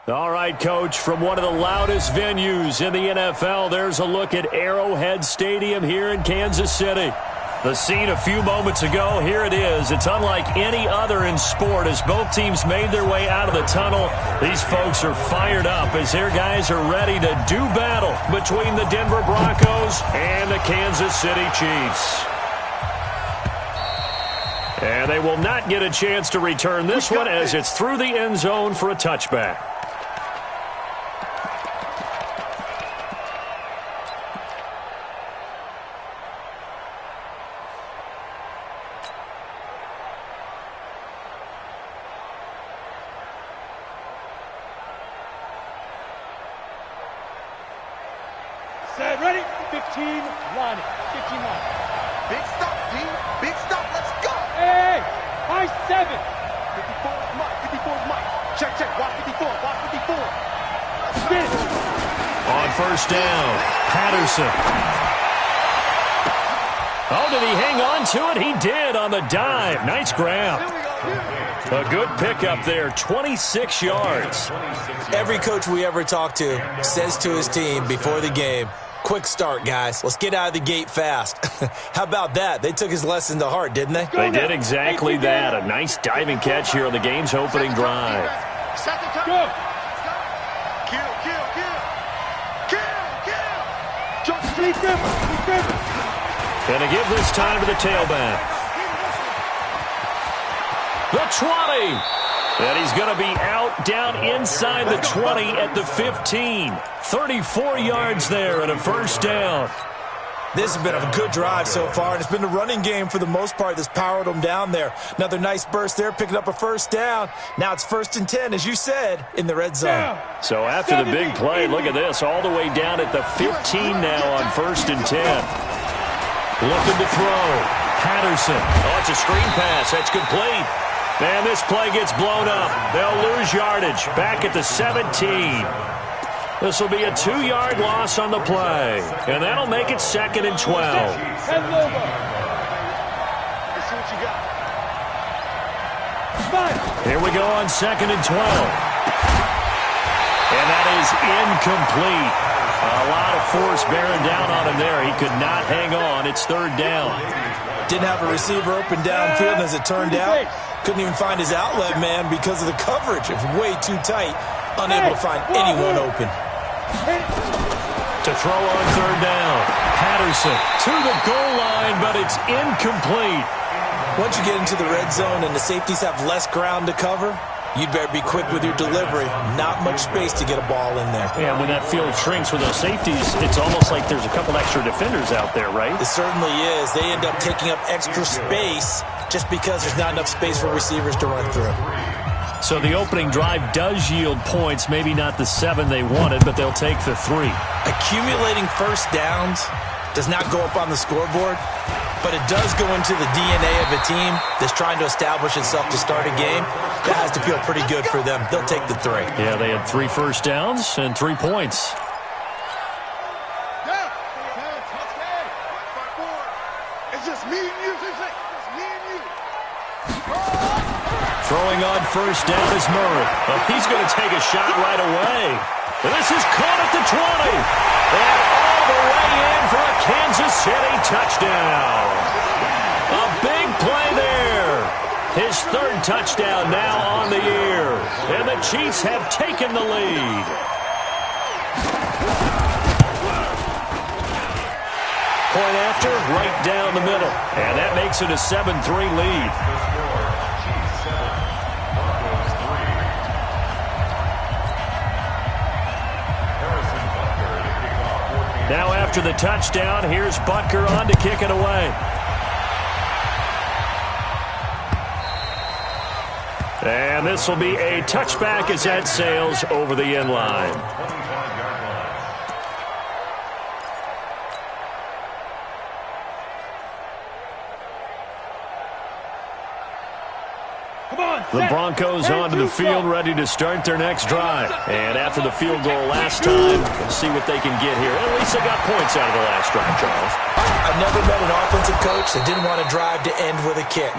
All right, Coach, from one of the loudest venues in the NFL, there's a look at Arrowhead Stadium here in Kansas City. The scene a few moments ago, here it is. It's unlike any other in sport as both teams made their way out of the tunnel. These folks are fired up as their guys are ready to do battle between the Denver Broncos and the Kansas City Chiefs. And they will not get a chance to return this one as it's through the end zone for a touchback. Ready? 15 line. 15 line. Big stop, D. Big stop. Let's go. Hey, high 7. 54 is Mike. 54 is Mike. Check, check. Watch 54. Watch 54. Spin. On first down, Patterson. Oh, did he hang on to it? He did on the dive. Nice grab. A good pickup there, 26 yards. Every coach we ever talk to says to his team before the game, quick start, guys. Let's get out of the gate fast. How about that? They took his lesson to heart, didn't they? They did exactly that. A nice diving catch here on the game's opening drive. Go. Kill, kill, kill. Kill, kill. Jump, sleep in. Gonna give this time to the tailback. The 20. And he's going to be out down inside the 20 at the 15. 34 yards there and a first down. This has been a good drive so far, and it's been the running game for the most part that's powered them down there. Another nice burst there, picking up a first down. Now it's 1st and 10, as you said, in the red zone. So after the big play, look at this, all the way down at the 15 now on 1st and 10. Looking to throw. Patterson. Oh, it's a screen pass. That's complete. And this play gets blown up. They'll lose yardage back at the 17. This will be a 2-yard loss on the play. And that'll make it 2nd and 12. Let's see what you got. Here we go on 2nd and 12. And that is incomplete. A lot of force bearing down on him there. He could not hang on. It's 3rd down. Didn't have a receiver open downfield, and as it turned out, couldn't even find his outlet man because of the coverage. It was way too tight, unable to find anyone open. To throw on 3rd down. Patterson to the goal line, but it's incomplete. Once you get into the red zone and the safeties have less ground to cover, you'd better be quick with your delivery. Not much space to get a ball in there. Yeah, when that field shrinks with those safeties, it's almost like there's a couple extra defenders out there, right? It certainly is. They end up taking up extra space just because there's not enough space for receivers to run through. So the opening drive does yield points, maybe not the 7 they wanted, but they'll take the 3. Accumulating first downs does not go up on the scoreboard, but it does go into the DNA of a team that's trying to establish itself to start a game. That has to feel pretty good for them. They'll take the 3. Yeah, they had 3 first downs and 3 points. It's just me and you. It's me and you. Throwing on first down is Murray. Well, he's going to take a shot right away. And this is caught at the 20. And all the way in for a Kansas City touchdown. A big play there. His 3rd touchdown now on the year. And the Chiefs have taken the lead. Point after, right down the middle. And that makes it a 7-3 lead. Now after the touchdown, here's Butker on to kick it away. And this will be a touchback as that sails over the end line. The Broncos onto the field, ready to start their next drive. And after the field goal last time, we'll see what they can get here. At least they got points out of the last drive, Charles. I never met an offensive coach that didn't want to drive to end with a kick.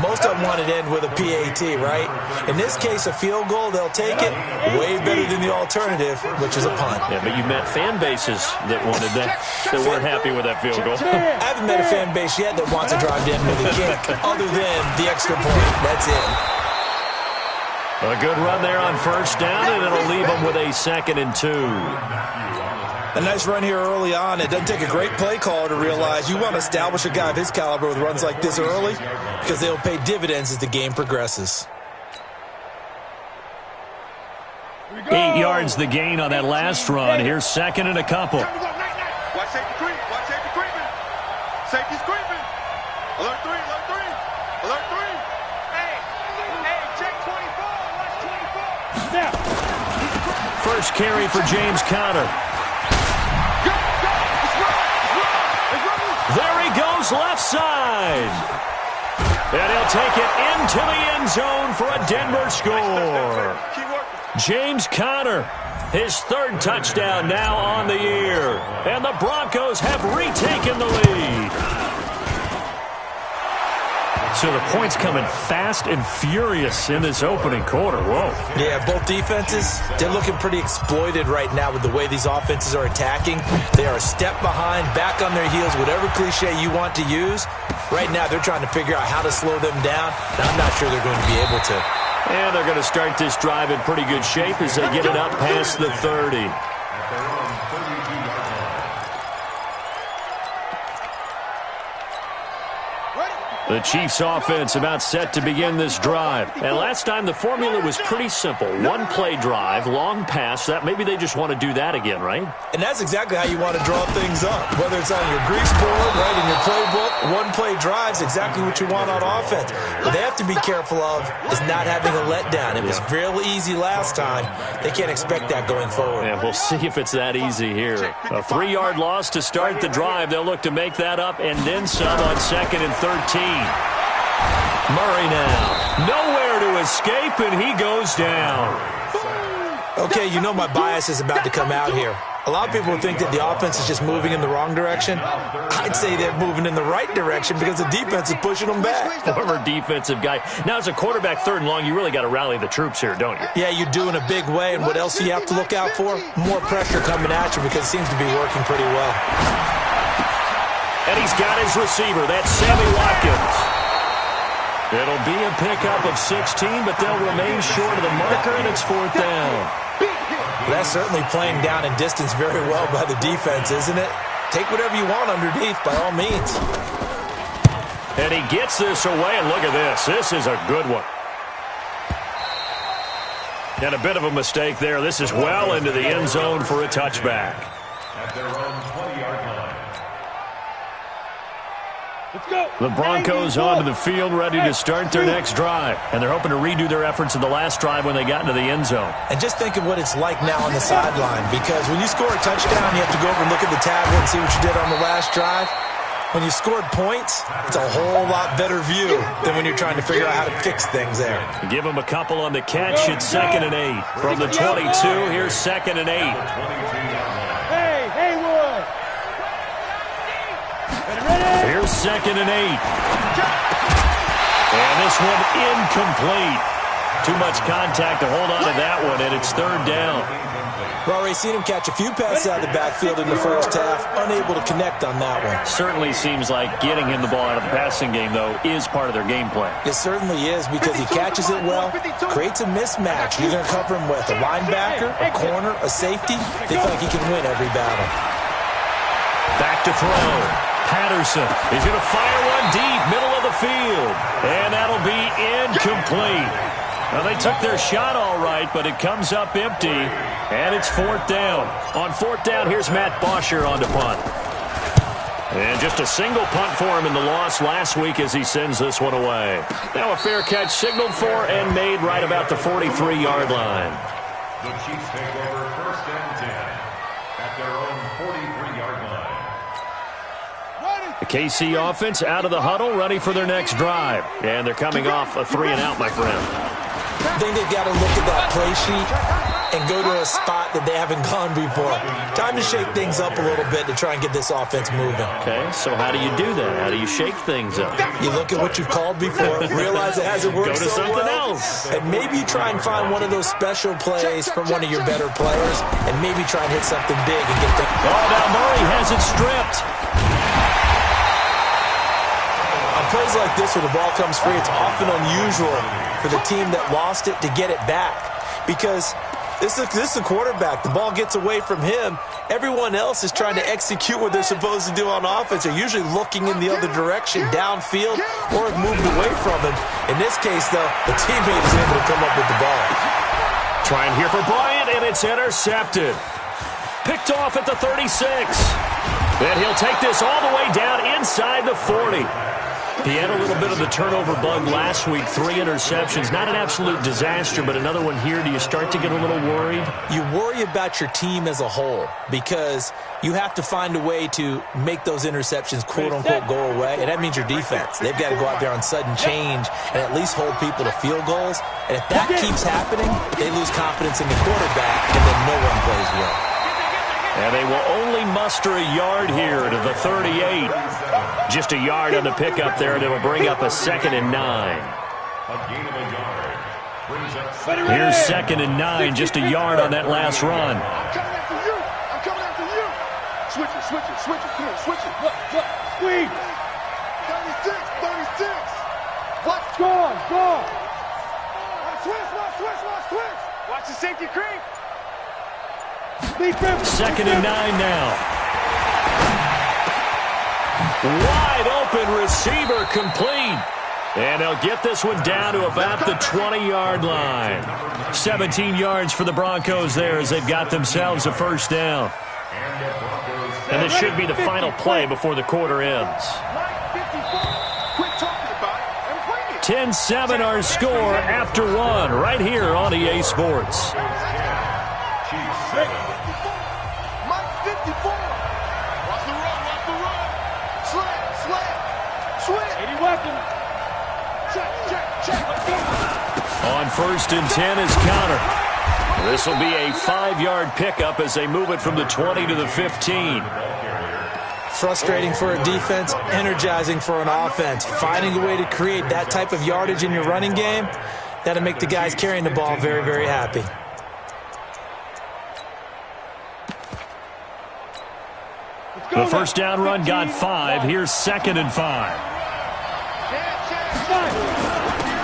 Most of them wanted to end with a PAT, right? In this case, a field goal, they'll take it way better than the alternative, which is a punt. Yeah, but you met fan bases that wanted that weren't happy with that field goal. I haven't met a fan base yet that wants to drive to end with a kick, other than the extra point. That's it. A good run there on first down, and it'll leave them with a 2nd and 2. A nice run here early on. It doesn't take a great play caller to realize you want to establish a guy of his caliber with runs like this early because they'll pay dividends as the game progresses. 8 yards the gain on that last run. Here's 2nd and a couple. Watch safety creep. Watch safety creeping. Safety's creeping. Alert 3. Alert 3. Alert 3. Hey, check 24. Watch 24. Snap. First carry for James Conner. There he goes, left side. And he'll take it into the end zone for a Denver score. James Conner, his 3rd touchdown now on the year. And the Broncos have retaken the lead. So the points coming fast and furious in this opening quarter. Whoa. Yeah, both defenses, they're looking pretty exploited right now with the way these offenses are attacking. They are a step behind, back on their heels, whatever cliche you want to use. Right now, they're trying to figure out how to slow them down, and I'm not sure they're going to be able to. And they're going to start this drive in pretty good shape as they get it up past the 30. The Chiefs offense about set to begin this drive. And last time the formula was pretty simple. 1 play drive, long pass. That maybe they just want to do that again, right? And that's exactly how you want to draw things up. Whether it's on your grease board, right, in your playbook, 1 play drive is exactly what you want on offense. What they have to be careful of is not having a letdown. It was real easy last time. They can't expect that going forward. Yeah, we'll see if it's that easy here. A 3-yard loss to start the drive. They'll look to make that up and then some on 2nd and 13. Murray now. Nowhere to escape, and he goes down. Okay, you know my bias is about to come out here. A lot of people think that the offense is just moving in the wrong direction. I'd say they're moving in the right direction because the defense is pushing them back. Former defensive guy. Now, as a quarterback 3rd and long, you really got to rally the troops here, don't you? Yeah, you do in a big way, and what else do you have to look out for? More pressure coming at you because it seems to be working pretty well. And he's got his receiver. That's Sammy Watkins. It'll be a pickup of 16, but they'll remain short of the marker, and it's 4th down. That's certainly playing down in distance very well by the defense, isn't it? Take whatever you want underneath, by all means. And he gets this away, and look at this. This is a good one. And a bit of a mistake there. This is well into the end zone for a touchback. At their own 20-yard line. Let's go. The Broncos onto the field, ready to start their next drive. And they're hoping to redo their efforts in the last drive when they got into the end zone. And just think of what it's like now on the sideline, because when you score a touchdown, you have to go over and look at the tablet and see what you did on the last drive. When you scored points, it's a whole lot better view than when you're trying to figure out how to fix things there. Give them a couple on the catch. It's 2nd and 8. From the 22, here's 2nd and 8. Hey, Haywood. Here's 2nd and 8. And this one incomplete. Too much contact to hold on to that one, and it's 3rd down. We've already seen him catch a few passes out of the backfield in the first half, unable to connect on that one. Certainly seems like getting him the ball out of the passing game, though, is part of their game plan. It certainly is, because he catches it well, creates a mismatch. You're going to cover him with a linebacker, a corner, a safety. They feel like he can win every battle. Back to throw. Patterson. He's going to fire one deep, middle of the field. And that'll be incomplete. Well, they took their shot all right, but it comes up empty, and it's 4th down. On 4th down, here's Matt Bosher on to punt. And just a single punt for him in the loss last week as he sends this one away. Now a fair catch signaled for and made right about the 43-yard line. The Chiefs take over 1st and 10 at their own 43-yard line. The KC offense out of the huddle, ready for their next drive. And they're coming off a 3-and-out, my friend. I think they've got to look at that play sheet and go to a spot that they haven't gone before. Time to shake things up a little bit to try and get this offense moving. Okay, so how do you do that? How do you shake things up? You look at what you've called before, realize it hasn't worked Go to so something well, else. and maybe you try and find one of those special plays from one of your better players, and maybe try and hit something big and get them. Oh, now Murray has it stripped. On plays like this where the ball comes free, it's often unusual for the team that lost it to get it back, because this is a quarterback. The ball gets away from him. Everyone else is trying to execute what they're supposed to do on offense. They're usually looking in the other direction, downfield, or have moved away from him. In this case, though, the teammate is able to come up with the ball. Trying here for Bryant, and it's intercepted. Picked off at the 36. And he'll take this all the way down inside the 40. He had a little bit of the turnover bug last week, 3 interceptions. Not an absolute disaster, but another one here. Do you start to get a little worried? You worry about your team as a whole because you have to find a way to make those interceptions, quote-unquote, go away, and that means your defense. They've got to go out there on sudden change and at least hold people to field goals. And if that keeps happening, they lose confidence in the quarterback, and then no one plays well. And they will only muster a yard here to the 38. Just a yard on the pickup there, and it'll bring up a 2nd and 9. Here's 2nd and 9, just a yard on that last run. I'm coming after you. I'm coming after you. Switch it, switch it, switch it. Come on, switch it. Look, Squeeze. 36, 36. What? Score, score. Switch. Watch the safety creep. 2nd and 9 now. Wide open receiver complete. And they'll get this one down to about the 20-yard line. 17 yards for the Broncos there as they've got themselves a first down. And this should be the final play before the quarter ends. 10-7 our score after 1 right here on EA Sports. Mike 54. Watch the run. Slant. 80 weapons. Check. On 1st and 10 is Counter. This will be a 5-yard pickup as they move it from the 20 to the 15. Frustrating for a defense, energizing for an offense. Finding a way to create that type of yardage in your running game, that'll make the guys carrying the ball very, very happy. The first down run got 5. Here's 2nd and 5.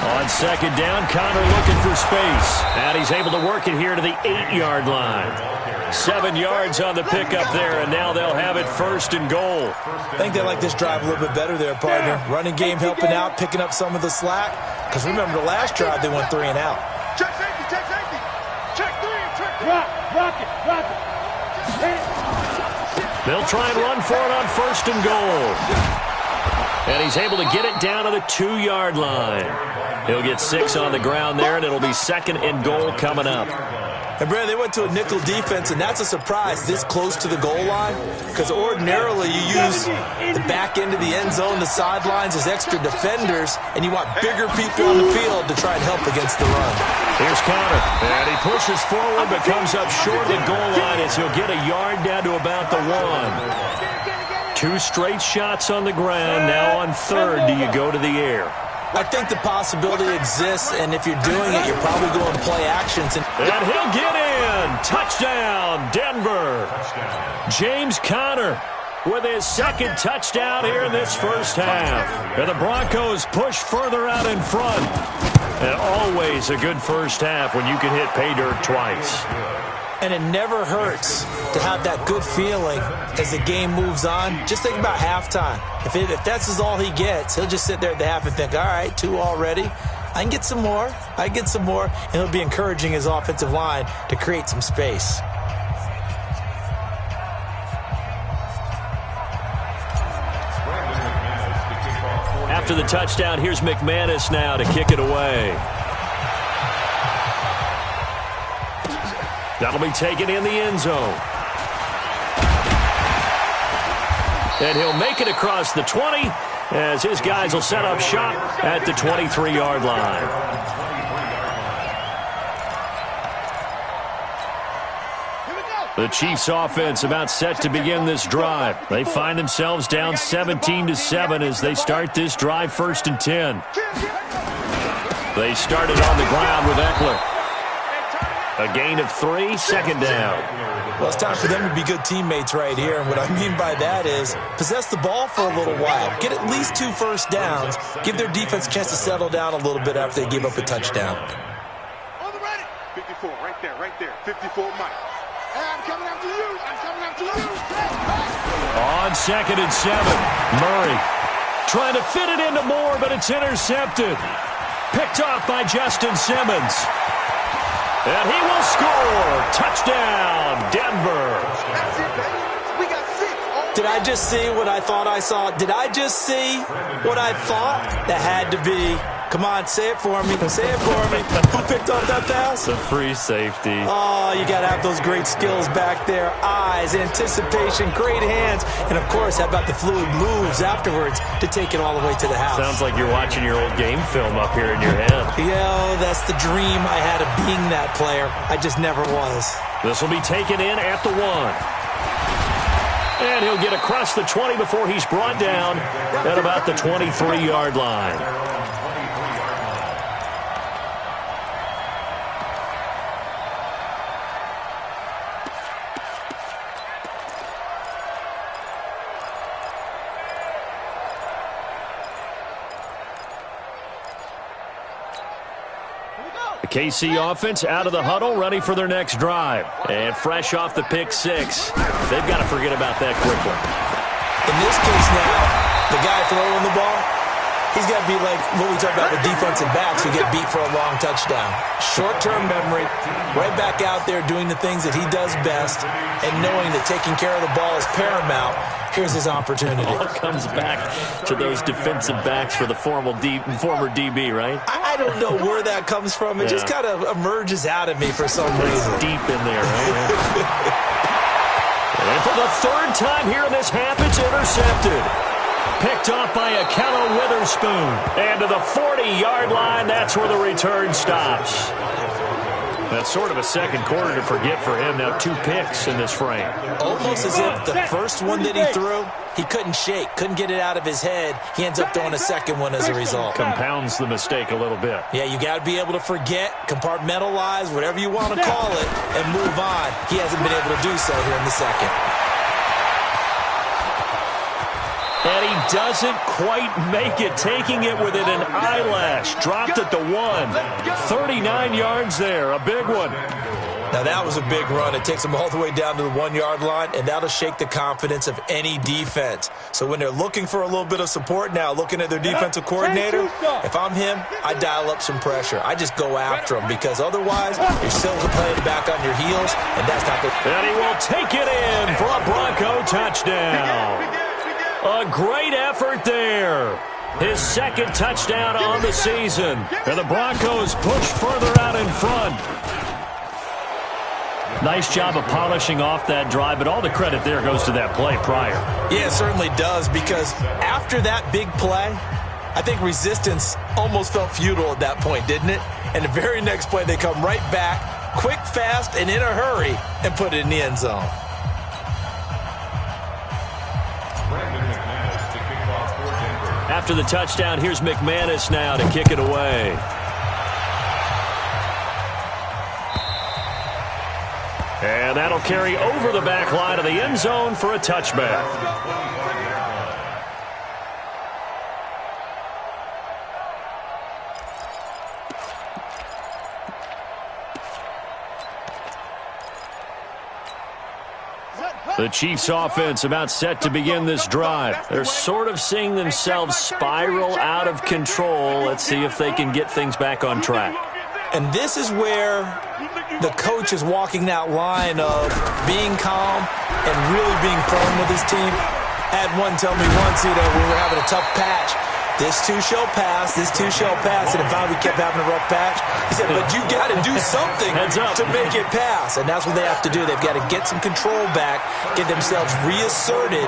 On 2nd down, Connor looking for space. And he's able to work it here to the 8-yard line. 7 yards on the pickup there, and now they'll have it 1st and goal. I think they like this drive a little bit better there, partner. Running game helping out, picking up some of the slack. Because remember, the last drive they went 3 and out. Check safety. Check 3. Rock it. They'll try and run for it on 1st and goal. And he's able to get it down to the 2-yard line. He'll get 6 on the ground there, and it'll be 2nd and goal coming up. And, Brad, they went to a nickel defense, and that's a surprise this close to the goal line because ordinarily you use the back end of the end zone, the sidelines as extra defenders, and you want bigger people on the field to try and help against the run. Here's Connor, and he pushes forward but comes up short of the goal line as he'll get a yard down to about the 1. 2 straight shots on the ground. Now on 3rd, do you go to the air? I think the possibility exists, and if you're doing it, you're probably going to play actions. And he'll get in. Touchdown, Denver. James Conner with his 2nd touchdown here in this first half. And the Broncos push further out in front. And always a good first half when you can hit pay dirt twice. And it never hurts to have that good feeling as the game moves on. Just think about halftime. If that's all he gets, he'll just sit there at the half and think, all right, 2 already. I can get some more. And he'll be encouraging his offensive line to create some space. After the touchdown, here's McManus now to kick it away. That'll be taken in the end zone. And he'll make it across the 20 as his guys will set up shop at the 23-yard line. The Chiefs offense about set to begin this drive. They find themselves down 17-7 as they start this drive 1st and 10. They started on the ground with Eckler. A gain of 3, 2nd down. Well, it's time for them to be good teammates right here. And what I mean by that is possess the ball for a little while. Get at least 2 first downs. Give their defense a chance to settle down a little bit after they give up a touchdown. On the ready. 54, right there. 54, Mike. I'm coming after you. On 2nd and 7, Murray trying to fit it into Moore, but it's intercepted. Picked off by Justin Simmons. And he will score. Touchdown, Denver. That's it, baby. We got 6. Did I just see what I thought I saw? Did I just see what I thought? That had to be. Come on, say it for me. Say it for me. Who picked up that pass? The free safety. Oh, you got to have those great skills back there. Eyes, anticipation, great hands. And, of course, how about the fluid moves afterwards to take it all the way to the house? Sounds like you're watching your old game film up here in your head. Yeah, that's the dream I had of being that player. I just never was. This will be taken in at the 1. And he'll get across the 20 before he's brought down at about the 23-yard line. KC offense out of the huddle, ready for their next drive. And fresh off the pick 6. They've got to forget about that quickly. In this case now, the guy throwing the ball, he's got to be like what we talk about with defensive backs who get beat for a long touchdown. Short-term memory, right back out there doing the things that he does best, and knowing that taking care of the ball is paramount. Here's his opportunity. All comes back to those defensive backs for the former DB, right? I don't know where that comes from. It just kind of emerges out of me for some reason. Deep in there, right? And for the 3rd time here in this half, it's intercepted. Picked off by Akello Witherspoon. And to the 40-yard line, that's where the return stops. That's sort of a second quarter to forget for him. Now 2 picks in this frame. Almost as if the first one that he threw, he couldn't shake, couldn't get it out of his head. He ends up throwing a second one as a result. Compounds the mistake a little bit. Yeah, you got to be able to forget, compartmentalize, whatever you want to call it, and move on. He hasn't been able to do so here in the second. And he doesn't quite make it, taking it within an eyelash. Dropped at the 1. 39 yards there, a big one. Now, that was a big run. It takes them all the way down to the 1-yard line, and that'll shake the confidence of any defense. So when they're looking for a little bit of support now, looking at their defensive coordinator, if I'm him, I dial up some pressure. I just go after him because otherwise you're still playing back on your heels, and that's not good. And he will take it in for a Bronco touchdown. A great effort there. His 2nd touchdown on the season. And the Broncos push further out in front. Nice job of polishing off that drive, but all the credit there goes to that play prior. Yeah, it certainly does, because after that big play, I think resistance almost felt futile at that point, didn't it? And the very next play, they come right back, quick, fast, and in a hurry, and put it in the end zone. After the touchdown, here's McManus now to kick it away. And that'll carry over the back line of the end zone for a touchback. The Chiefs offense about set to begin this drive. They're sort of seeing themselves spiral out of control. Let's see if they can get things back on track. And this is where the coach is walking that line of being calm and really being firm with his team. I had one tell me once, we were having a tough patch. This too shall pass, this too shall pass. And if we kept having a rough patch, he said, but you got to do something to make it pass. And that's what they have to do. They've got to get some control back, get themselves reasserted,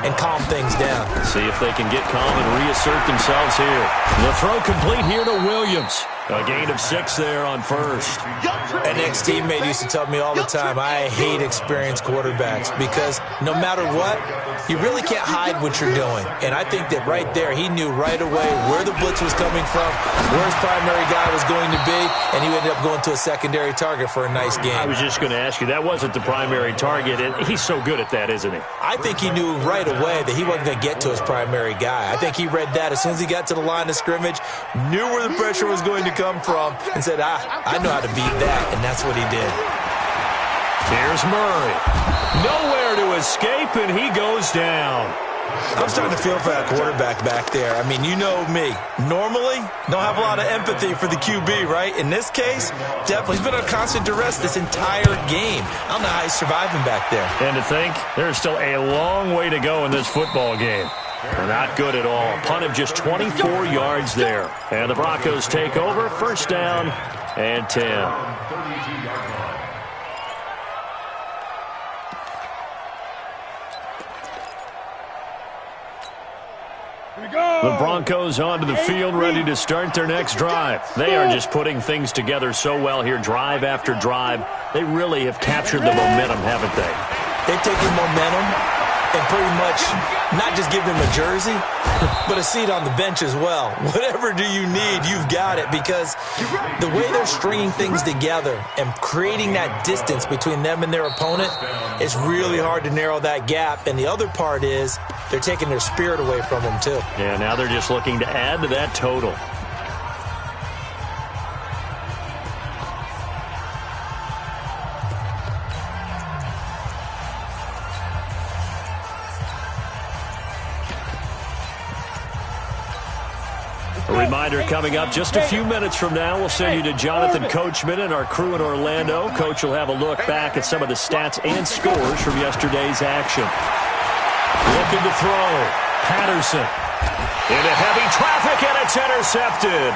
and calm things down. See if they can get calm and reassert themselves here. The throw complete here to Williams. A gain of 6 there on first. An ex-teammate used to tell me all the time, I hate experienced quarterbacks because no matter what, you really can't hide what you're doing. And I think that right there, he knew right away where the blitz was coming from, where his primary guy was going to be, and he ended up going to a secondary target for a nice game. I was just going to ask you, that wasn't the primary target, and he's so good at that, isn't he? I think he knew right away that he wasn't going to get to his primary guy. I think he read that as soon as he got to the line of scrimmage, knew where the pressure was going to come from, and said, I know how to beat that, and that's what he did. Here's Murray. Nowhere to escape, and he goes down. I'm starting to feel for that quarterback back there. I mean, you know me. Normally, don't have a lot of empathy for the QB, right? In this case, definitely. He's been under constant duress this entire game. I don't know how he's surviving back there. And to think, there's still a long way to go in this football game. They're not good at all. Punt of just 24 yards there. And the Broncos take over. First down and 10. The Broncos onto the field, ready to start their next drive. They are just putting things together so well here, drive after drive. They really have captured the momentum, haven't they? They've taken momentum and pretty much not just give them a jersey, but a seat on the bench as well. Whatever do you need, you've got it, because the way they're stringing things together and creating that distance between them and their opponent, it's really hard to narrow that gap. And the other part is they're taking their spirit away from them too. Yeah, now they're just looking to add to that total. A reminder coming up just a few minutes from now. We'll send you to Jonathan Coachman and our crew in Orlando. Coach will have a look back at some of the stats and scores from yesterday's action. Looking to throw. Patterson. Into heavy traffic, and it's intercepted.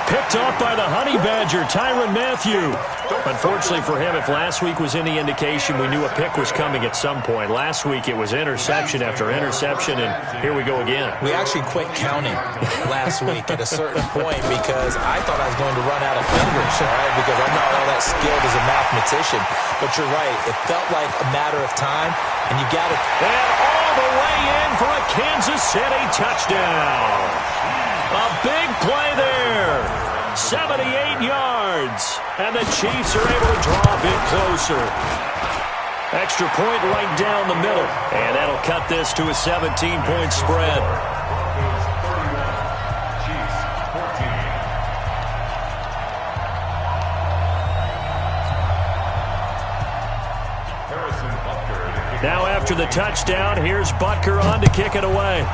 Picked off by the Honey Badger, Tyrann Mathieu. Unfortunately for him, if last week was any indication, we knew a pick was coming at some point. Last week it was interception after interception, and here we go again. We actually quit counting last week at a certain point because I thought I was going to run out of fingers, all right, because I'm not all that skilled as a mathematician. But you're right. It felt like a matter of time, and you got it. And all the way in for a Kansas City touchdown. A big play there. 78 yards. And the Chiefs are able to draw a bit closer. Extra point right down the middle. And that'll cut this to a 17-point spread. Now after the touchdown, here's Butker on to kick it away.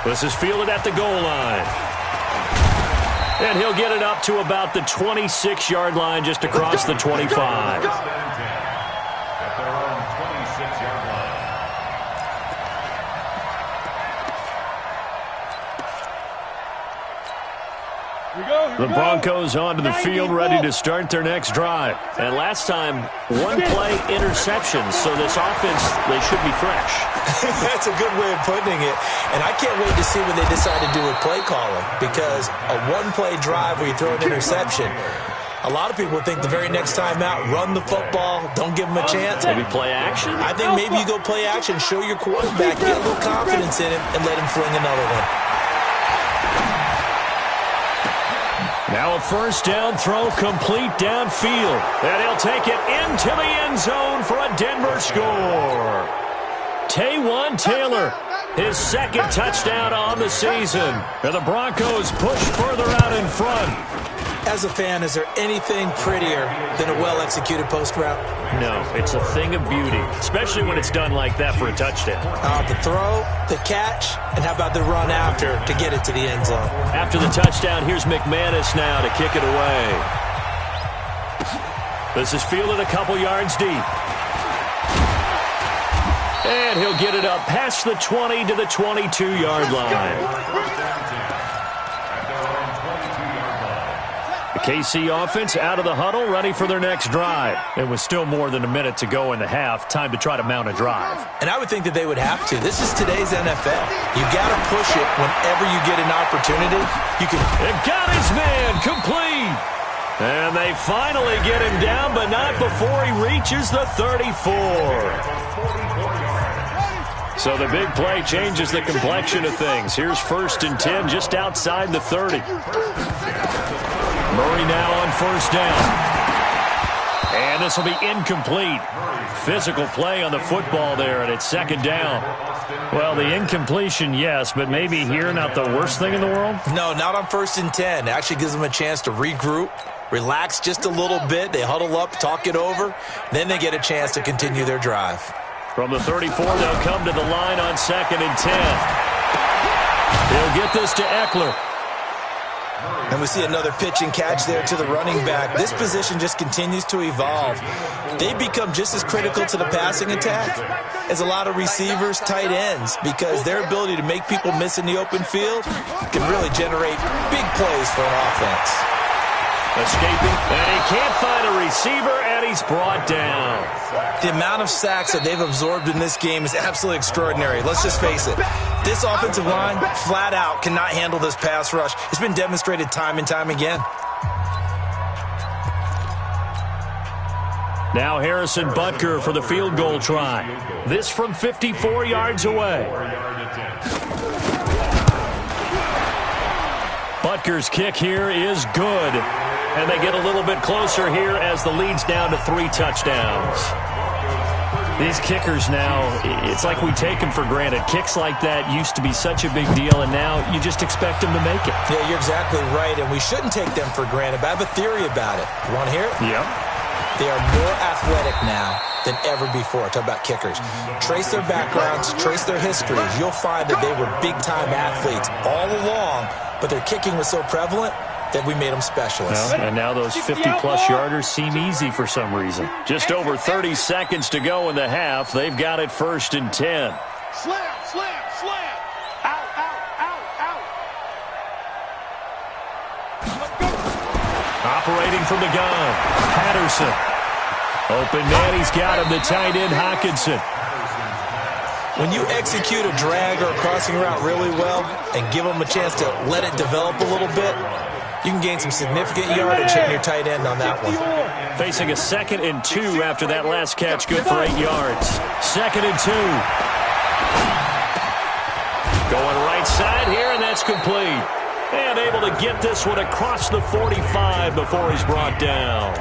This is fielded at the goal line. And he'll get it up to about the 26-yard line, just across the 25. The Broncos onto the field, ready to start their next drive. And last time, one play interception, so this offense, they should be fresh. That's a good way of putting it. And I can't wait to see what they decide to do with play calling, because a one-play drive where you throw an interception, a lot of people think the very next time out, run the football, don't give them a chance. Maybe play action? I think maybe you go play action, show your quarterback, get a little confidence in him, and let him fling another one. Now a first down throw complete downfield. And he'll take it into the end zone for a Denver score. Taywan Taylor, his second touchdown on the season. And the Broncos push further out in front. As a fan, is there anything prettier than a well-executed post route? No, it's a thing of beauty, especially when it's done like that for a touchdown. The throw, the catch, and how about the run after to get it to the end zone? After the touchdown, here's McManus now to kick it away. This is fielded a couple yards deep. And he'll get it up past the 20 to the 22-yard line. The KC offense out of the huddle, ready for their next drive. It was still more than a minute to go in the half. Time to try to mount a drive. And I would think that they would have to. This is today's NFL. You got to push it whenever you get an opportunity. You can. It got his man complete. And they finally get him down, but not before he reaches the 34. So the big play changes the complexion of things. Here's 1st and 10 just outside the 30. Murray now on 1st down. And this will be incomplete. Physical play on the football there, and it's 2nd down. Well, the incompletion, yes, but maybe here not the worst thing in the world? No, not on 1st and 10. It actually gives them a chance to regroup, relax just a little bit. They huddle up, talk it over. Then they get a chance to continue their drive. From the 34, they'll come to the line on 2nd and 10. They'll get this to Eckler. And we see another pitch and catch there to the running back. This position just continues to evolve. They become just as critical to the passing attack as a lot of receivers, tight ends, because their ability to make people miss in the open field can really generate big plays for an offense. Escaping, and he can't find a receiver, and he's brought down. The amount of sacks that they've absorbed in this game is absolutely extraordinary. Let's just face it. This offensive line, flat out, cannot handle this pass rush. It's been demonstrated time and time again. Now Harrison Butker for the field goal try. This from 54 yards away. Butker's kick here is good. And they get a little bit closer here as the lead's down to 3 touchdowns. These kickers now, it's like we take them for granted. Kicks like that used to be such a big deal, and now you just expect them to make it. Yeah, you're exactly right, and we shouldn't take them for granted, but I have a theory about it. You want to hear it? Yep. They are more athletic now than ever before. Talk about kickers. Trace their backgrounds, trace their histories. You'll find that they were big-time athletes all along, but their kicking was so prevalent that we made them specialists. Well, and now those 50-plus yarders seem easy for some reason. Just over 30 seconds to go in the half. They've got it 1st and 10. Slam, slam, slam. Out, out, out, out. Operating from the gun, Patterson. Open man, he's got him, the tight end, Hockenson. When you execute a drag or a crossing route really well and give them a chance to let it develop a little bit, you can gain some significant yardage hitting your tight end on that one. Facing a 2nd and 2 after that last catch, good for 8 yards. 2nd and 2. Going right side here, and that's complete. And able to get this one across the 45 before he's brought down.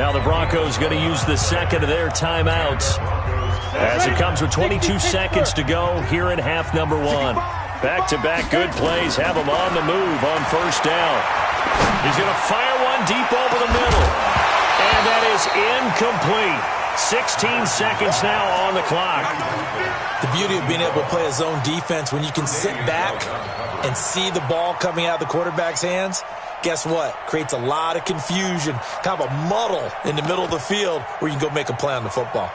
Now the Broncos going to use the 2nd of their timeouts as it comes with 22 seconds to go here in half number 1. Back-to-back good plays have him on the move on 1st down. He's going to fire one deep over the middle. And that is incomplete. 16 seconds now on the clock. The beauty of being able to play a zone defense when you can sit back and see the ball coming out of the quarterback's hands, guess what? Creates a lot of confusion, kind of a muddle in the middle of the field where you can go make a play on the football.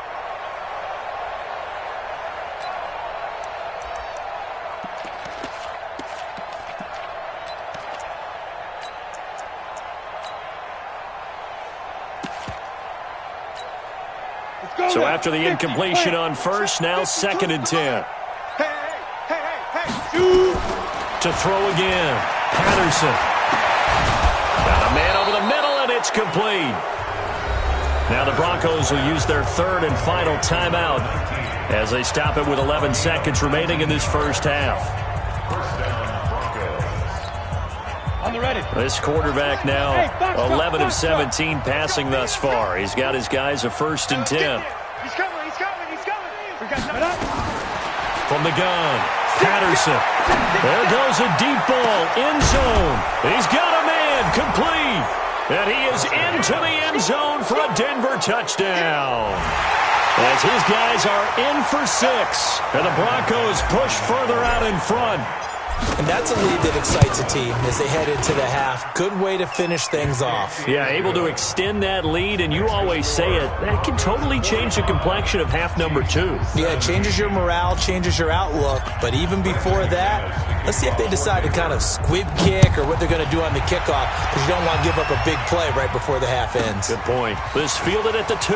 So after the incompletion on 1st, now 2nd and 10. To throw again, Patterson. Got a man over the middle, and it's complete. Now the Broncos will use their 3rd and final timeout as they stop it with 11 seconds remaining in this 1st half. This quarterback now 11 of 17 passing thus far. He's got his guys a 1st and 10. He's coming, he's coming, he's coming. From the gun, Patterson. There goes a deep ball, end zone. He's got a man, complete. And he is into the end zone for a Denver touchdown. As his guys are in for 6. And the Broncos push further out in front. And that's a lead that excites a team as they head into the half. Good way to finish things off. Yeah, able to extend that lead, and you always say it, that can totally change the complexion of half number 2. Yeah, it changes your morale, changes your outlook. But even before that, let's see if they decide to kind of squib kick or what they're going to do on the kickoff, because you don't want to give up a big play right before the half ends. Good point. This fielded at the 2.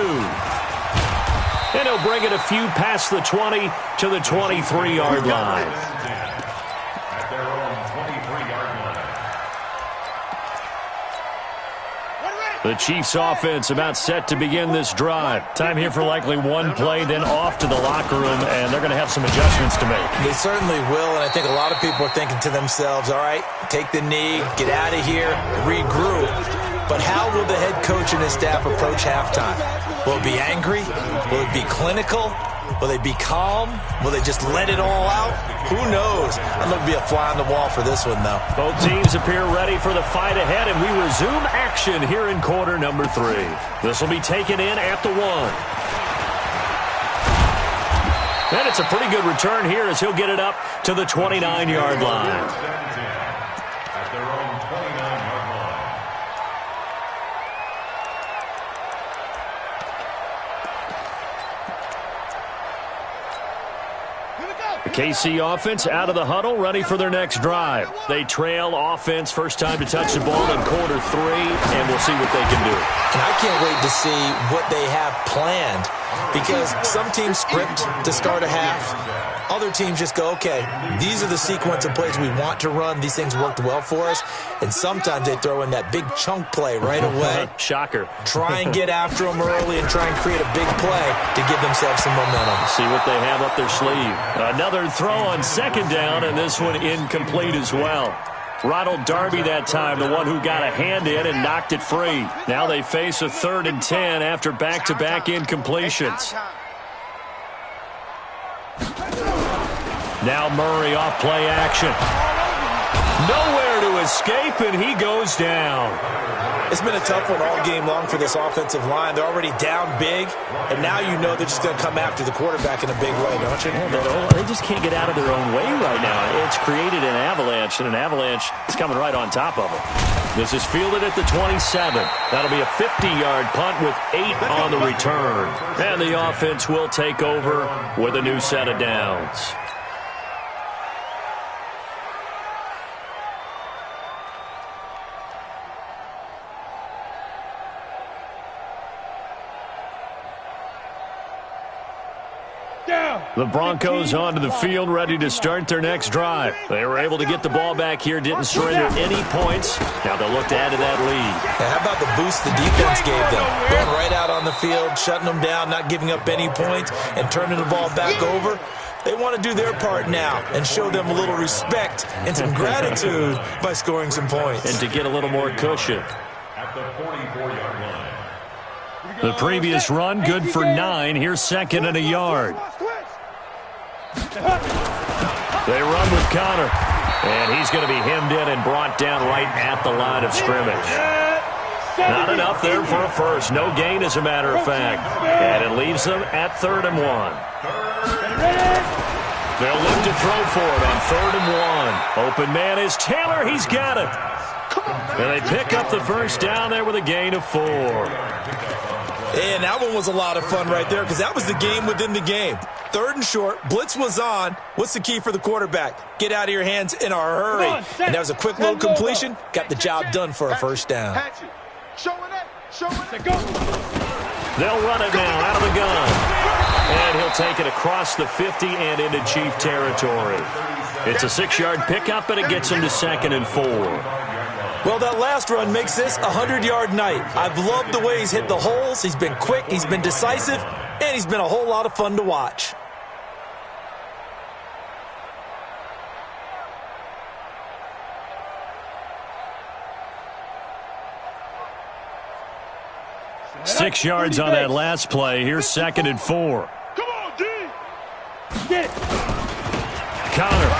And he'll bring it a few past the 20 to the 23-yard line. The Chiefs offense about set to begin this drive. Time here for likely one play, then off to the locker room, and they're going to have some adjustments to make. They certainly will, and I think a lot of people are thinking to themselves, all right, take the knee, get out of here, regroup. But how will the head coach and his staff approach halftime? Will it be angry? Will it be clinical? Will they be calm? Will they just let it all out? Who knows? I'd love to be a fly on the wall for this one, though. Both teams appear ready for the fight ahead, and we resume action here in quarter number 3. This will be taken in at the 1. And it's a pretty good return here as he'll get it up to the 29-yard line. The KC offense out of the huddle, ready for their next drive. They trail offense, first time to touch the ball in quarter 3, and we'll see what they can do. And I can't wait to see what they have planned, because some teams script to start a half. Other teams just go, okay, these are the sequence of plays we want to run. These things worked well for us. And sometimes they throw in that big chunk play right away. Shocker. Try and get after them early and try and create a big play to give themselves some momentum. See what they have up their sleeve. Another throw on second down, and this one incomplete as well. Ronald Darby that time, the one who got a hand in and knocked it free. Now they face a 3rd and 10 after back-to-back incompletions. Now Murray off play action. Nowhere to escape, and he goes down. It's been a tough one all game long for this offensive line. They're already down big, and now you know they're just going to come after the quarterback in a big way, don't you? They just can't get out of their own way right now. It's created an avalanche, and an avalanche is coming right on top of them. This is fielded at the 27. That'll be a 50-yard punt with 8 on the return. And the offense will take over with a new set of downs. The Broncos onto the field, ready to start their next drive. They were able to get the ball back here, didn't surrender any points. Now they'll look to add to that lead. Now, how about the boost the defense gave them? Going right out on the field, shutting them down, not giving up any points, and turning the ball back over. They want to do their part now and show them a little respect and some gratitude by scoring some points. And to get a little more cushion. At the 44-yard line. The previous run, good for 9. Here's 2nd and a yard. They run with Connor. And he's going to be hemmed in and brought down right at the line of scrimmage. Not enough there for a first. No gain, as a matter of fact. And it leaves them at 3rd and 1. They'll look to throw for it on 3rd and 1. Open man is Taylor. He's got it. And they pick up the first down there with a gain of 4. And that one was a lot of fun right there, because that was the game within the game. 3rd and short, blitz was on. What's the key for the quarterback? Get out of your hands in a hurry. And that was a quick little completion. Got the job done for a first down. They'll run it now out of the gun. And he'll take it across the 50 and into Chief territory. It's a 6-yard pickup, and it gets him to 2nd and 4. Well, that last run makes this a 100-yard night. I've loved the way he's hit the holes. He's been quick, he's been decisive, and he's been a whole lot of fun to watch. Six yards on that last play. Here's 2nd and 4. Come on, D. Get it. Connor.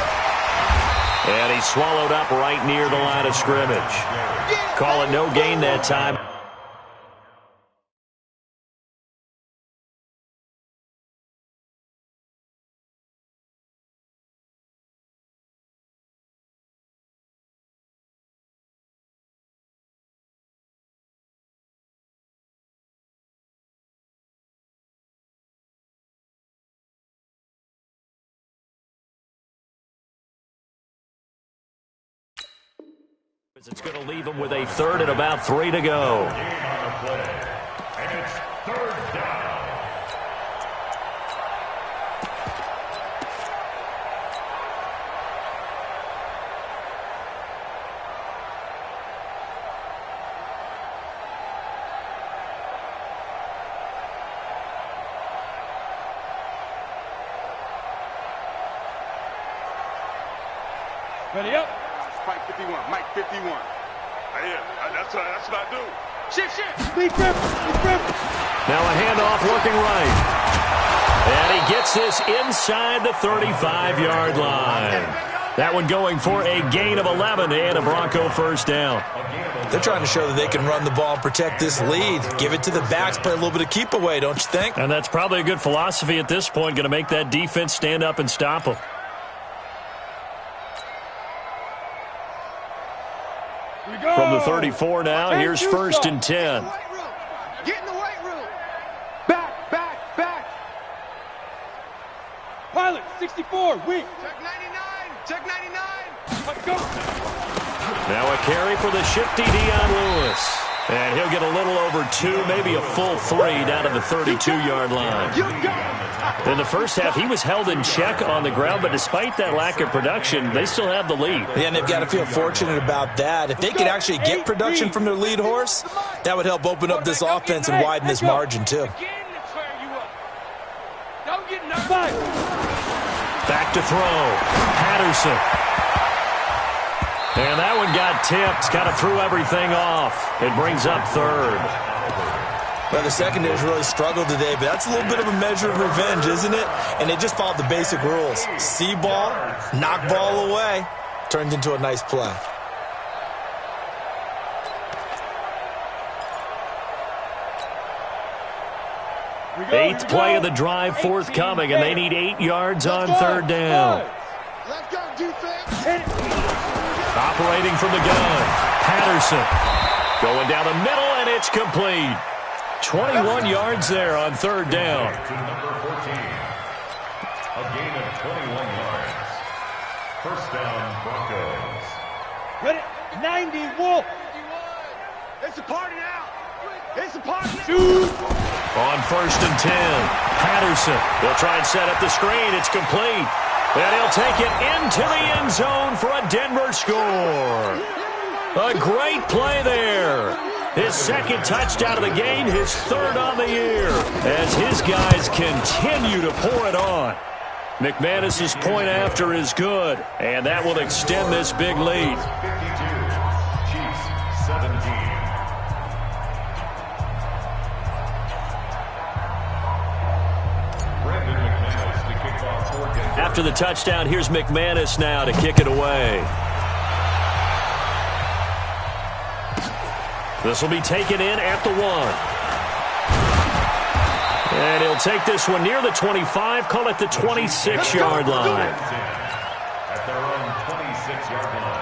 And he swallowed up right near the line of scrimmage. Call it no gain that time. It's going to leave them with a third and about 3 to go. And it's third down. Ready up. Mike 51. Mike 51. That's what I do. Shift. Lead grip. Now a handoff looking right. And he gets this inside the 35-yard line. That one going for a gain of 11 and a Bronco first down. They're trying to show that they can run the ball and protect this lead. Give it to the backs, play a little bit of keep away, don't you think? And that's probably a good philosophy at this point, going to make that defense stand up and stop them. From the 34 now, here's first and 10. Get in the weight room. Back. Pilot, 64, wing. Check 99. Let's go. Now a carry for the shifty Dion Lewis. And he'll get a little over 2, maybe a full 3 down to the 32-yard line. In the first half, he was held in check on the ground, but despite that lack of production, they still have the lead. Yeah, and they've got to feel fortunate about that. If they could actually get production from their lead horse, that would help open up this offense and widen this margin, too. Back to throw. Patterson. And that one got tipped. Kind of threw everything off. It brings up third. Well, the secondary's really struggled today, but that's a little bit of a measure of revenge, isn't it? And they just followed the basic rules. See ball, knock ball away. Turned into a nice play. Eighth play of the drive forthcoming, and they need 8 yards on third down. Let's go, defense. Operating from the gun, Patterson. Going down the middle, and it's complete. 21 yards there on third down. To number 14. A gain of 21 yards. First down, Broncos. Ready? 90, Wolf. It's a party now. It's a party now. Shoot. On first and 10, Patterson. They'll try and set up the screen. It's complete. And he'll take it into the end zone for a Denver score. A great play there. His second touchdown of the game, his third on the year, as his guys continue to pour it on. McManus's point after is good, and that will extend this big lead. 52. Chiefs 17. After the touchdown, here's McManus now to kick it away. This will be taken in at the 1. And he'll take this one near the 25, call it the 26-yard line. At their own 26-yard line.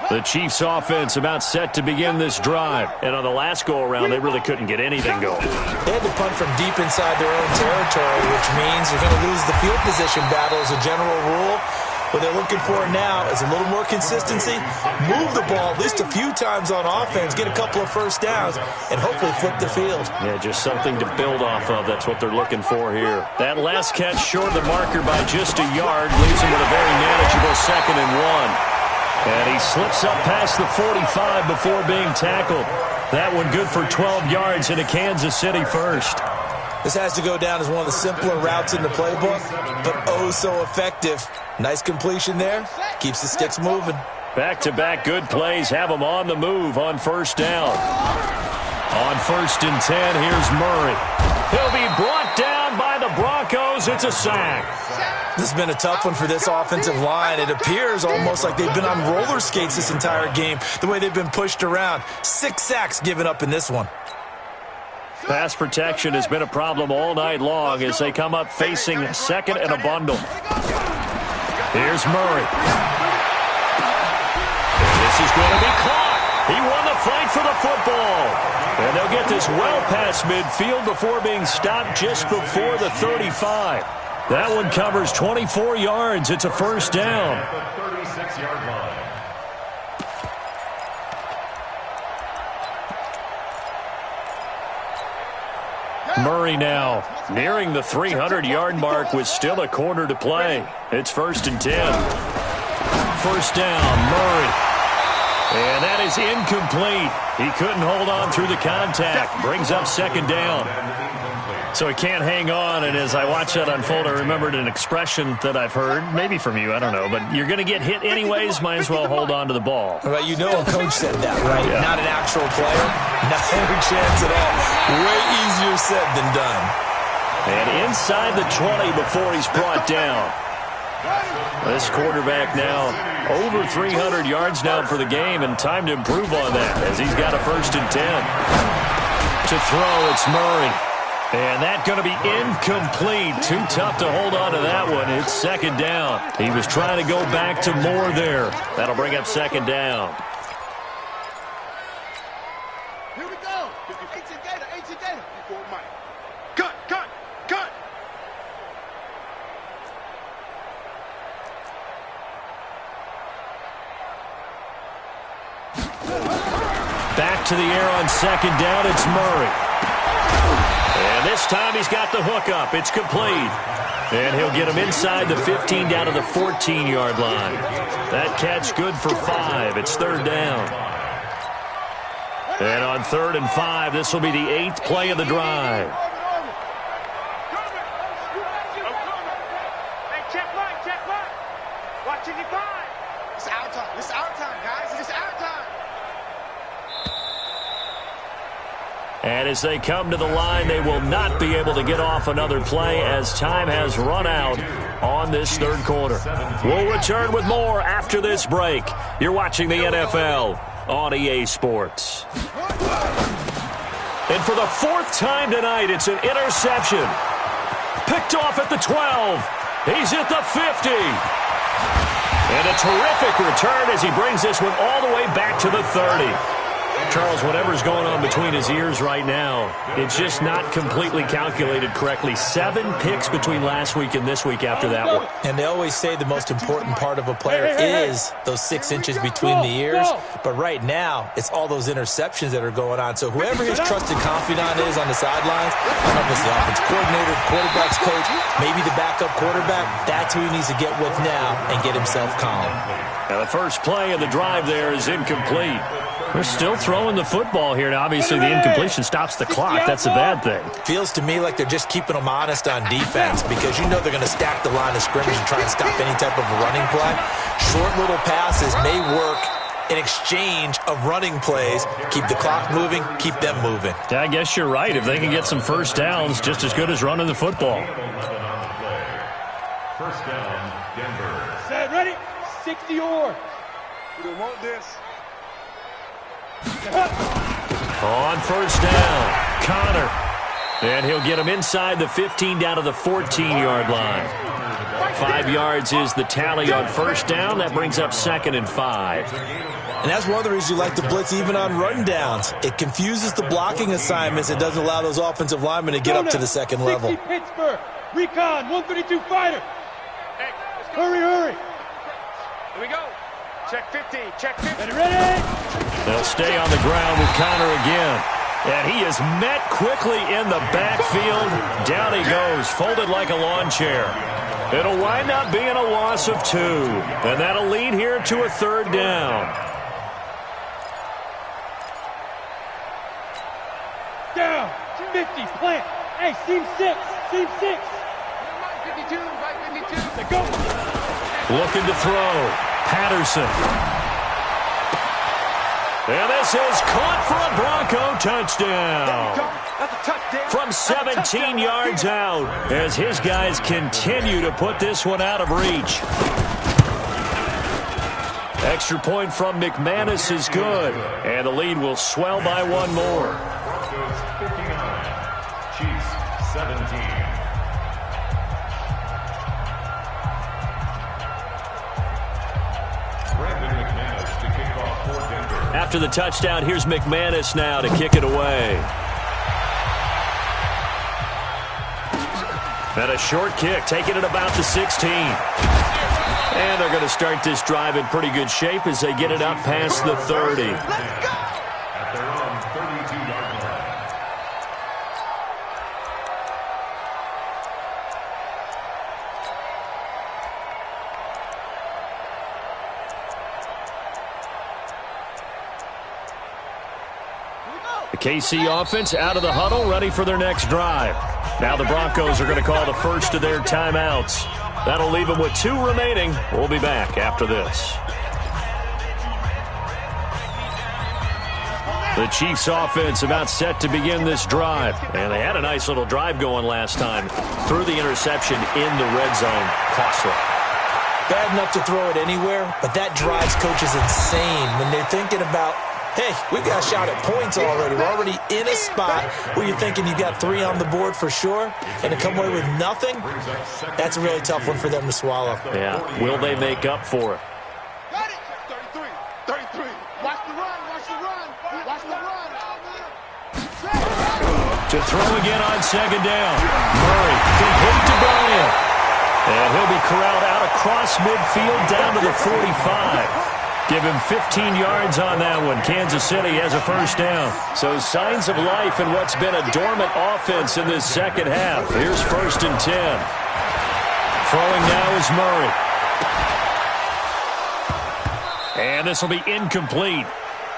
The Chiefs offense about set to begin this drive. And on the last go-around, they really couldn't get anything going. They had to punt from deep inside their own territory, which means you're going to lose the field position battle as a general rule. What they're looking for now is a little more consistency, move the ball at least a few times on offense, get a couple of first downs, and hopefully flip the field. Yeah, just something to build off of. That's what they're looking for here. That last catch short of the marker by just a yard leaves him with a very manageable 2nd and 1. And he slips up past the 45 before being tackled. That one good for 12 yards into Kansas City first. This has to go down as one of the simpler routes in the playbook, but oh so effective. Nice completion there. Keeps the sticks moving. Back-to-back good plays have them on the move on first down. On first and 10, here's Murray. He'll be brought down by the Broncos. It's a sack. This has been a tough one for this offensive line. It appears almost like they've been on roller skates this entire game, the way they've been pushed around. 6 sacks given up in this one. Pass protection has been a problem all night long as they come up facing a second and a bundle. Here's Murray. This is going to be caught. He won the fight for the football. And they'll get this well past midfield before being stopped just before the 35. That one covers 24 yards. It's a first down. At the 36-yard line. Murray now nearing the 300-yard mark with still a quarter to play. It's 1st and 10. First down, Murray. And that is incomplete. He couldn't hold on through the contact. Brings up 2nd down. So he can't hang on, and as I watch that unfold, I remembered an expression that I've heard, maybe from you, I don't know, but you're going to get hit anyways, might as well hold on to the ball. Well, you know a coach said that, right? Yeah. Not an actual player. No chance at all. Way easier said than done. And inside the 20 before he's brought down. This quarterback now over 300 yards now for the game, and time to improve on that as he's got a 1st and 10. To throw, it's Murray. And that's going to be incomplete. Too tough to hold on to that one. It's 2nd down. He was trying to go back to Moore there. That'll bring up 2nd down. Here we go. Ancient Gator. Cut. Back to the air on 2nd down. It's Murray. And this time he's got the hook up. It's complete. And he'll get him inside the 15 down to the 14-yard line. That catch good for 5. It's 3rd down. And on 3rd and 5, this will be the 8th play of the drive. Hey, check line. Watching you find. It's our time, guys. It's our time. And as they come to the line, they will not be able to get off another play as time has run out on this 3rd quarter. We'll return with more after this break. You're watching the NFL on EA Sports. And for the 4th time tonight, it's an interception. Picked off at the 12. He's at the 50. And a terrific return as he brings this one all the way back to the 30. Charles, whatever's going on between his ears right now, it's just not completely calculated correctly. 7 picks between last week and this week after that one. And they always say the most important part of a player is those 6 inches between the ears. But right now, it's all those interceptions that are going on. So whoever his trusted confidant is on the sidelines, I don't know if it's the offense coordinator, quarterback's coach, maybe the backup quarterback, that's who he needs to get with now and get himself calm. Now the first play of the drive there is incomplete. They're still throwing the football here. Now, obviously, the incompletion stops the clock. That's a bad thing. Feels to me like they're just keeping them honest on defense because you know they're going to stack the line of scrimmage and try and stop any type of a running play. Short little passes may work in exchange of running plays. Keep the clock moving, keep them moving. Yeah, I guess you're right. If they can get some first downs, just as good as running the football. First down, Denver. Set, ready? 60 yards. We don't want this. On first down, Connor. And he'll get him inside the 15 down to the 14-yard line. 5 yards is the tally on first down. That brings up 2nd and 5. And that's one of the reasons you like to blitz even on run downs. It confuses the blocking assignments. It doesn't allow those offensive linemen to get up to the second level. Pittsburgh, recon, 132 fighter. Hey, hurry. Here we go. Check 50, check 50. Ready? They'll stay on the ground with Connor again. And he is met quickly in the backfield. Down he goes, folded like a lawn chair. It'll wind up being a loss of 2. And that'll lead here to a 3rd down. Down, 50, plant. Hey, seam 6. 52, right 52. Let's go. Looking to throw. Patterson. And this is caught for a Bronco touchdown. That's a touchdown. From 17 yards out as his guys continue to put this one out of reach. Extra point from McManus is good. And the lead will swell by 1 more. Broncos 59, Chiefs 17. After the touchdown, here's McManus now to kick it away. And a short kick, taking it about the 16. And they're going to start this drive in pretty good shape as they get it up past the 30. At their own 32-yard line. The KC offense out of the huddle, ready for their next drive. Now the Broncos are going to call the first of their timeouts. That'll leave them with 2 remaining. We'll be back after this. The Chiefs offense about set to begin this drive. And they had a nice little drive going last time. Threw the interception in the red zone. Costly. Bad enough to throw it anywhere, but that drives coaches insane when they're thinking about, hey, we've got a shot at points already. We're already in a spot where you're thinking you got 3 on the board for sure, and to come away with nothing, that's a really tough one for them to swallow. Yeah, will they make up for it? Got it. 33. Watch the run. Watch the run. To throw again on second down. Murray, complete to Bryant. And he'll be corralled out across midfield down to the 45. Give him 15 yards on that one. Kansas City has a first down. So signs of life in what's been a dormant offense in this second half. Here's 1st and 10. Throwing now is Murray. And this will be incomplete.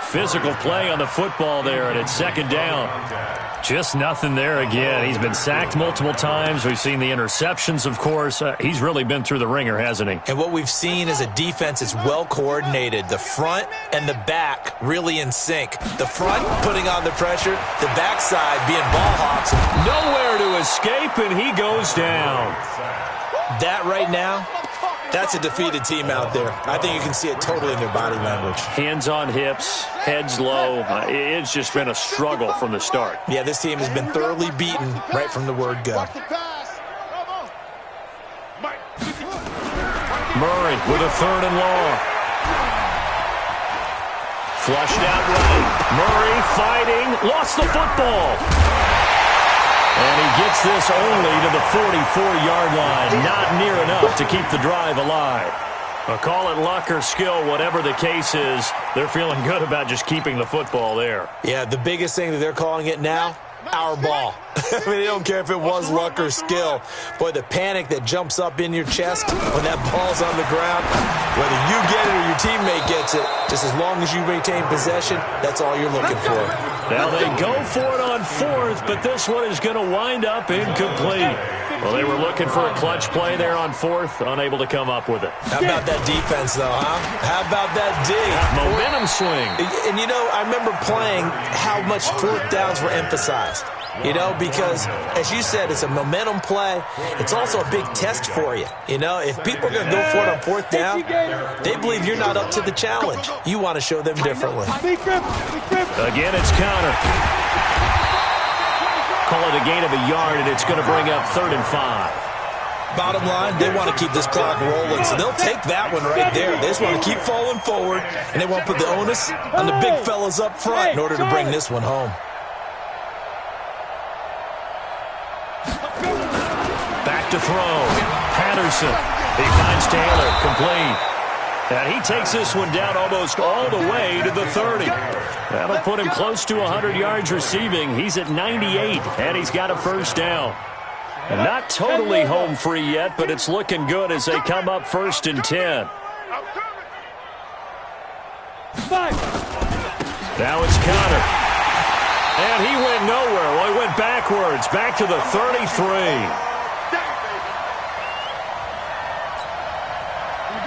Physical play on the football there, and it's 2nd down. Just nothing there again. He's been sacked multiple times. We've seen the interceptions, of course. He's really been through the ringer, hasn't he? And what we've seen is a defense that's well coordinated. The front and the back really in sync. The front putting on the pressure, the backside being ball hawks. Nowhere to escape, and he goes down. That right now, that's a defeated team out there. I think you can see it totally in their body language. Hands on hips, heads low. It's just been a struggle from the start. Yeah, this team has been thoroughly beaten right from the word go. Murray with a 3rd and long. Flushed out right. Murray fighting. Lost the football. And he gets this only to the 44-yard line. Not near enough to keep the drive alive. Call it luck or skill, whatever the case is. They're feeling good about just keeping the football there. Yeah, the biggest thing that they're calling it now, our ball. I mean, they don't care if it was luck or skill. Boy, the panic that jumps up in your chest when that ball's on the ground, whether you get it or your teammate gets it, just as long as you maintain possession, that's all you're looking for. Now they go for it on 4th, but this one is going to wind up incomplete. Well, they were looking for a clutch play there on 4th, unable to come up with it. How about that defense, though, huh? How about that D? Momentum swing. And, you know, I remember playing how much 4th downs were emphasized. You know, because, as you said, it's a momentum play. It's also a big test for you. You know, if people are going to go for it on 4th down, they believe you're not up to the challenge. You want to show them differently. Again, it's counter. Call it a gain of a yard, and it's going to bring up 3rd and 5. Bottom line, they want to keep this clock rolling, so they'll take that one right there. They just want to keep falling forward, and they want to put the onus on the big fellas up front in order to bring this one home. Back to throw. Patterson. He finds Taylor. Complete. And he takes this one down almost all the way to the 30. That'll put him close to 100 yards receiving. He's at 98, and he's got a first down. And not totally home free yet, but it's looking good as they come up 1st and 10. Now it's Connor. And he went nowhere. Well, he went backwards, back to the 33.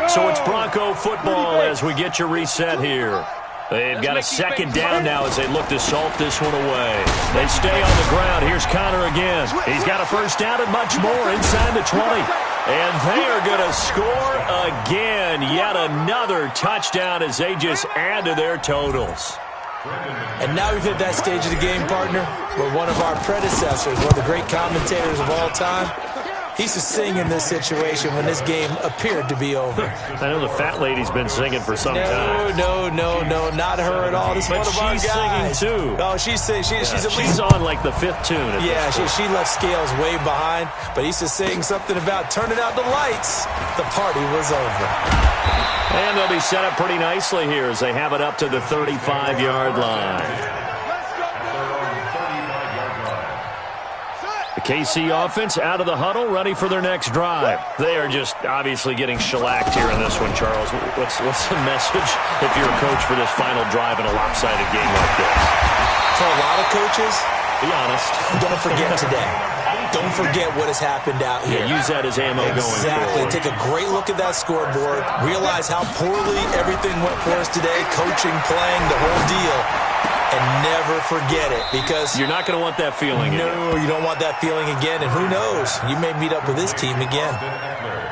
So it's Bronco football as we get you reset here. They've got a 2nd down now as they look to salt this one away. They stay on the ground. Here's Connor again. He's got a first down and much more inside the 20. And they are going to score again. Yet another touchdown as they just add to their totals. And now we've hit that stage of the game, partner, where one of our predecessors, one of the great commentators of all time, He should sing in this situation when this game appeared to be over. I know the fat lady's been singing for some time. No, not her at all. This is one of our guys. She's singing too. Oh, she's at least... She's on like the 5th tune. Yeah, she left Scales way behind, but he's just saying something about turning out the lights. The party was over. And they'll be set up pretty nicely here as they have it up to the 35-yard line. The KC offense out of the huddle, ready for their next drive. They are just obviously getting shellacked here in this one, Charles. What's the message if you're a coach for this final drive in a lopsided game like this? For a lot of coaches, be honest. Don't forget today. Don't forget what has happened out here. Yeah, use that as ammo going forward. Exactly. Take a great look at that scoreboard. Realize how poorly everything went for us today. Coaching, playing, the whole deal. And never forget it, because you're not going to want that feeling again. No, you don't want that feeling again. And who knows? You may meet up with this team again.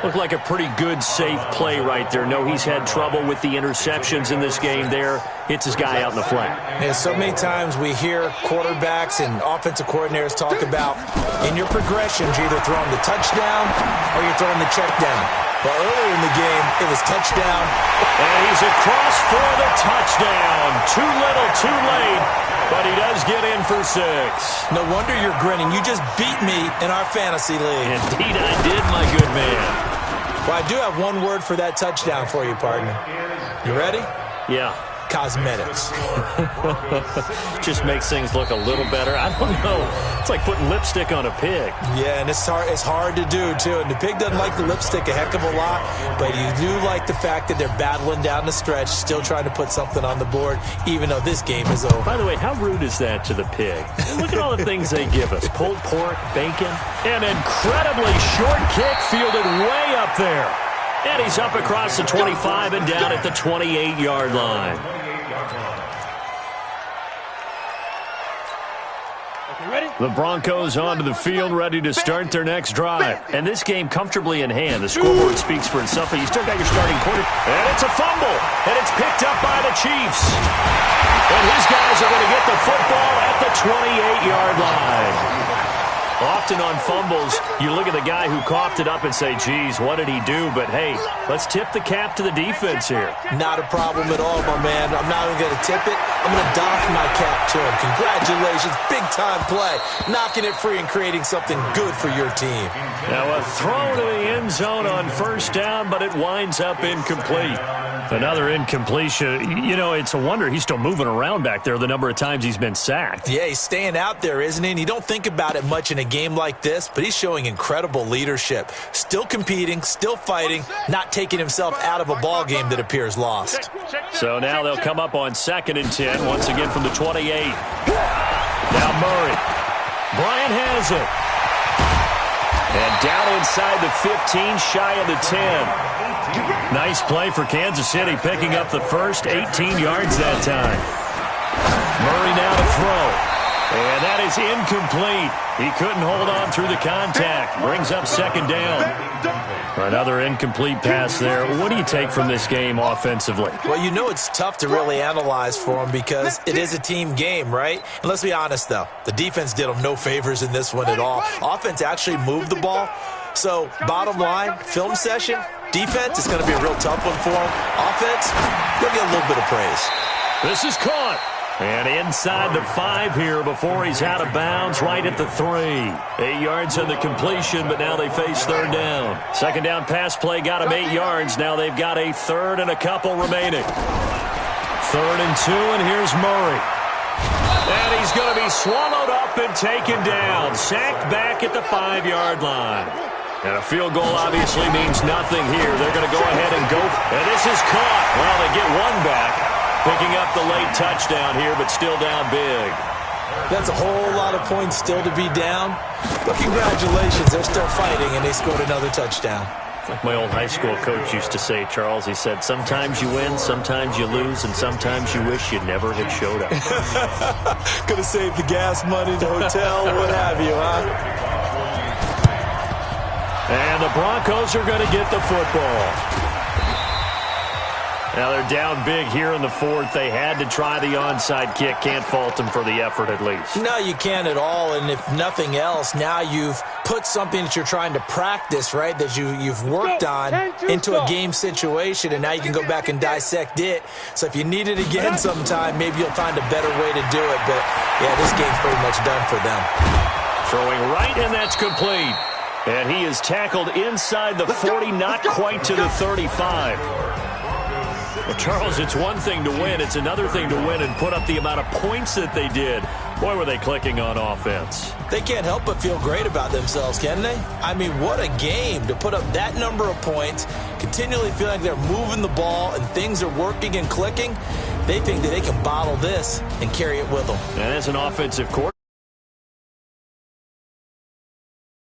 Looked like a pretty good, safe play right there. No, he's had trouble with the interceptions in this game there. Hits his guy out in the flat. And so many times we hear quarterbacks and offensive coordinators talk about in your progressions, you're either throwing the touchdown or you're throwing the check down. But earlier in the game, it was touchdown. And he's across for the touchdown. Too little, too late. But he does get in for 6. No wonder you're grinning. You just beat me in our fantasy league. Indeed I did, my good man. Well, I do have one word for that touchdown for you, partner. You ready? Yeah. Cosmetics. Just makes things look a little better. I don't know. It's like putting lipstick on a pig. Yeah, and it's hard to do, too. And the pig doesn't like the lipstick a heck of a lot, but you do like the fact that they're battling down the stretch, still trying to put something on the board, even though this game is over. By the way, how rude is that to the pig? Look at all the things they give us. Pulled pork, bacon, an incredibly short kick fielded way up there. And he's up across the 25 and down at the 28-yard line. The Broncos onto the field, ready to start their next drive. And this game comfortably in hand. The scoreboard speaks for itself, but you still got your starting quarter. And it's a fumble, and it's picked up by the Chiefs. And his guys are going to get the football at the 28-yard line. Often on fumbles, you look at the guy who coughed it up and say, geez, what did he do? But, hey, let's tip the cap to the defense here. Not a problem at all, my man. I'm not even going to tip it. I'm going to doff my cap to him. Congratulations. Big-time play. Knocking it free and creating something good for your team. Now a throw to the end zone on first down, but it winds up incomplete. Another incompletion. You know, it's a wonder he's still moving around back there the number of times he's been sacked. Yeah, he's staying out there, isn't he? And you don't think about it much in a game like this, but he's showing incredible leadership. Still competing, still fighting, not taking himself out of a ball game that appears lost. So now they'll come up on 2nd and 10, once again from the 28. Now Murray. Bryant has it. And down inside the 15, shy of the 10. Nice play for Kansas City, picking up the first 18 yards that time. Murray now to throw. And that is incomplete. He couldn't hold on through the contact. Brings up 2nd down. Another incomplete pass there. What do you take from this game offensively? Well, you know it's tough to really analyze for him because it is a team game, right? And let's be honest, though. The defense did them no favors in this one at all. Offense actually moved the ball. So, bottom line, film session, defense is going to be a real tough one for him. Offense, they'll get a little bit of praise. This is caught. And inside the 5 here before he's out of bounds, right at the 3. 8 yards on the completion, but now they face 3rd down. 2nd down pass play got him 8 yards. Now they've got a 3rd and a couple remaining. 3rd and 2, and here's Murray. And he's going to be swallowed up and taken down. Sacked back at the 5-yard line. And a field goal obviously means nothing here. They're going to go ahead and go. And this is caught. Well, they get one back. Picking up the late touchdown here, but still down big. That's a whole lot of points still to be down. But congratulations, they're still fighting, and they scored another touchdown. Like my old high school coach used to say, Charles, he said, sometimes you win, sometimes you lose, and sometimes you wish you never had showed up. Could have saved the gas money, the hotel, what have you, huh? And the Broncos are going to get the football. Now they're down big here in the 4th. They had to try the onside kick. Can't fault them for the effort at least. No, you can't at all. And if nothing else, now you've put something that you're trying to practice, right, that you've worked on into a game situation, and now you can go back and dissect it. So if you need it again sometime, maybe you'll find a better way to do it. But, yeah, this game's pretty much done for them. Throwing right, and that's complete. And he is tackled inside the 40, not quite to the 35. Well, Charles, it's one thing to win. It's another thing to win and put up the amount of points that they did. Boy, were they clicking on offense. They can't help but feel great about themselves, can they? I mean, what a game to put up that number of points, continually feel like they're moving the ball and things are working and clicking. They think that they can bottle this and carry it with them. And as an offensive coordinator,